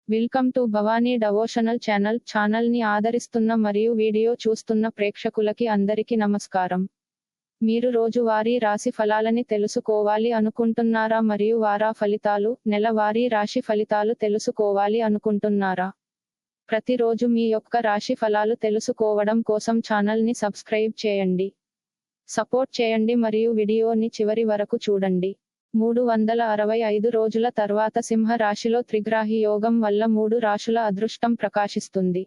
Welcome to Bhavani devotional channel ని ఆదరిస్తున్న మరియు వీడియో చూస్తున్న ప్రేక్షకులకి అందరికీ నమస్కారం. మీరు రోజువారీ రాశి ఫలాలని తెలుసుకోవాలి అనుకుంటున్నారా మరియు వార ఫలితాలు, నెలవారీ రాశి ఫలితాలు తెలుసుకోవాలి అనుకుంటున్నారా? ప్రతిరోజు మీ యొక్క రాశి ఫలాలు తెలుసుకోవడం కోసం ఛానల్ ని సబ్స్క్రైబ్ చేయండి. సపోర్ట్ చేయండి మరియు వీడియోని చివరి వరకు చూడండి. 365 రోజుల తర్వాత సింహ రాశిలో త్రిగ్రాహి యోగం వల్ల 3 రాశుల అదృష్టం ప్రకాశిస్తుంది.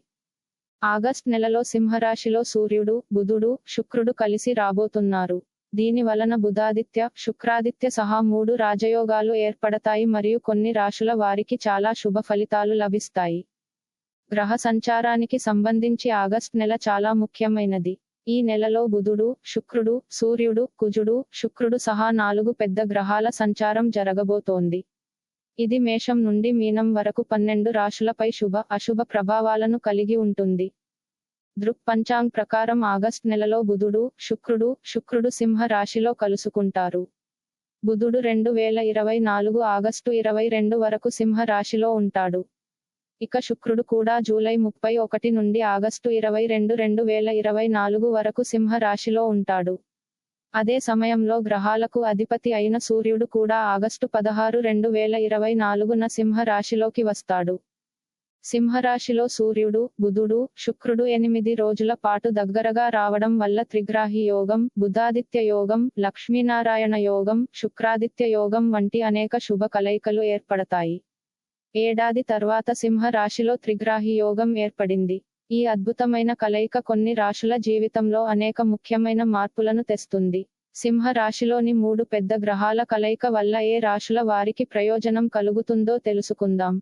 ఆగస్ట్ నెలలో సింహరాశిలో సూర్యుడు, బుధుడు, శుక్రుడు కలిసి రాబోతున్నారు. దీని వలన బుధాదిత్య, శుక్రాదిత్య సహా 3 రాజయోగాలు ఏర్పడతాయి మరియు కొన్ని రాశుల వారికి చాలా శుభ ఫలితాలు లభిస్తాయి. గ్రహ సంచారానికి సంబంధించి ఆగస్ట్ నెల చాలా ముఖ్యమైనది. ఈ నెలలో బుధుడు, శుక్రుడు, సూర్యుడు, కుజుడు, శుక్రుడు సహా 4 పెద్ద గ్రహాల సంచారం జరగబోతోంది. ఇది మేషం నుండి మీనం వరకు 12 రాశులపై శుభ, అశుభ ప్రభావాలను కలిగి ఉంటుంది. దృక్ పంచాంగ్ ప్రకారం ఆగస్ట్ నెలలో బుధుడు, శుక్రుడు సింహ రాశిలో కలుసుకుంటారు. బుధుడు 2024 ఆగస్టు 22 వరకు సింహ రాశిలో ఉంటాడు. ఇక శుక్రుడు కూడా జూలై 31 నుండి ఆగస్టు 22, 2024 వరకు సింహ రాశిలో ఉంటాడు. అదే సమయంలో గ్రహాలకు అధిపతి అయిన సూర్యుడు కూడా ఆగస్టు 16, 2024న సింహ రాశిలోకి వస్తాడు. సింహరాశిలో సూర్యుడు, బుధుడు, శుక్రుడు 8 రోజుల పాటు దగ్గరగా రావడం వల్ల త్రిగ్రాహి యోగం, బుధాదిత్య యోగం, లక్ష్మీనారాయణ యోగం, శుక్రాదిత్య యోగం వంటి అనేక శుభ కలయికలు ఏర్పడతాయి. ఏడాది తర్వాత సింహ రాశిలో త్రిగ్రాహి యోగం ఏర్పడింది. ఈ అద్భుతమైన కలయిక కొన్ని రాశుల జీవితంలో అనేక ముఖ్యమైన మార్పులను తెస్తుంది. సింహ రాశిలోని 3 పెద్ద గ్రహాల కలయిక వల్ల ఏ రాశుల వారికి ప్రయోజనం కలుగుతుందో తెలుసుకుందాం.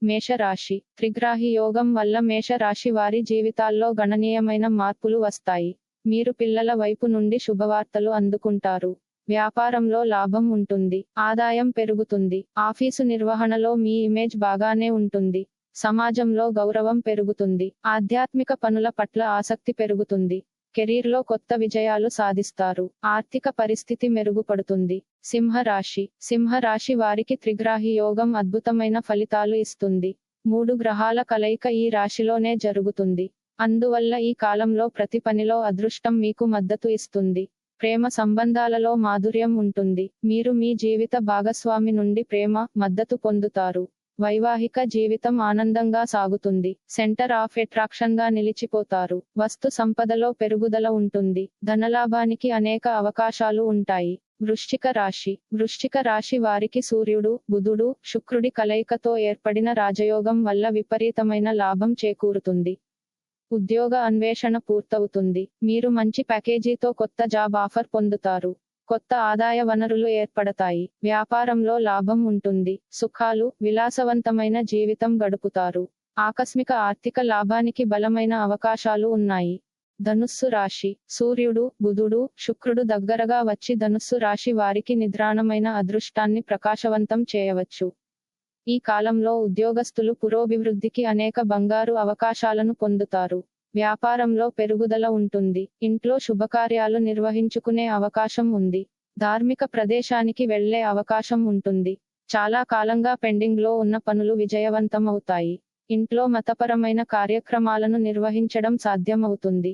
మేషరాశి. త్రిగ్రాహి యోగం వల్ల మేష రాశి వారి జీవితాల్లో గణనీయమైన మార్పులు వస్తాయి. మీరు పిల్లల వైపు నుండి శుభవార్తలు అందుకుంటారు. వ్యాపారంలో లాభం ఉంటుంది. ఆదాయం పెరుగుతుంది. ఆఫీసు నిర్వహణలో మీ ఇమేజ్ బాగానే ఉంటుంది. సమాజంలో గౌరవం పెరుగుతుంది. ఆధ్యాత్మిక పనుల పట్ల ఆసక్తి పెరుగుతుంది. కెరీర్లో కొత్త విజయాలు సాధిస్తారు. ఆర్థిక పరిస్థితి మెరుగుపడుతుంది. సింహ రాశి వారికి త్రిగ్రాహి యోగం అద్భుతమైన ఫలితాలు ఇస్తుంది. 3 గ్రహాల కలయిక ఈ రాశిలోనే జరుగుతుంది. అందువల్ల ఈ కాలంలో ప్రతి పనిలో అదృష్టం మీకు మద్దతు ఇస్తుంది. ప్రేమ సంబంధాలలో మాధుర్యం ఉంటుంది. మీరు మీ జీవిత భాగస్వామి నుండి ప్రేమ, మద్దతు పొందుతారు. వైవాహిక జీవితం ఆనందంగా సాగుతుంది. సెంటర్ ఆఫ్ అట్రాక్షన్ గా నిలిచిపోతారు. వస్తు సంపదలో పెరుగుదల ఉంటుంది. ధనలాభానికి అనేక అవకాశాలు ఉంటాయి. వృశ్చిక రాశి వారికి సూర్యుడు, బుధుడు, శుక్రుడి కలయికతో ఏర్పడిన రాజయోగం వల్ల విపరీతమైన లాభం చేకూరుతుంది. ఉద్యోగ అన్వేషణ పూర్తవుతుంది. మీరు మంచి ప్యాకేజీతో కొత్త జాబ్ ఆఫర్ పొందుతారు. కొత్త ఆదాయ వనరులు ఏర్పడతాయి. వ్యాపారంలో లాభం ఉంటుంది. సుఖాలు, విలాసవంతమైన జీవితం గడుపుతారు. ఆకస్మిక ఆర్థిక లాభానికి బలమైన అవకాశాలు ఉన్నాయి. ధనుస్సు రాశి. సూర్యుడు, బుధుడు, శుక్రుడు దగ్గరగా వచ్చి ధనుస్సు రాశి వారికి నిద్రాణమైన అదృష్టాన్ని ప్రకాశవంతం చేయవచ్చు. ఈ కాలంలో ఉద్యోగస్తులు పురోభివృద్ధికి అనేక బంగారు అవకాశాలను పొందుతారు. వ్యాపారంలో పెరుగుదల ఉంటుంది. ఇంట్లో శుభకార్యాలు నిర్వహించుకునే అవకాశం ఉంది. ధార్మిక ప్రదేశానికి వెళ్లే అవకాశం ఉంటుంది. చాలా కాలంగా పెండింగ్లో ఉన్న పనులు విజయవంతమవుతాయి. ఇంట్లో మతపరమైన కార్యక్రమాలను నిర్వహించడం సాధ్యమవుతుంది.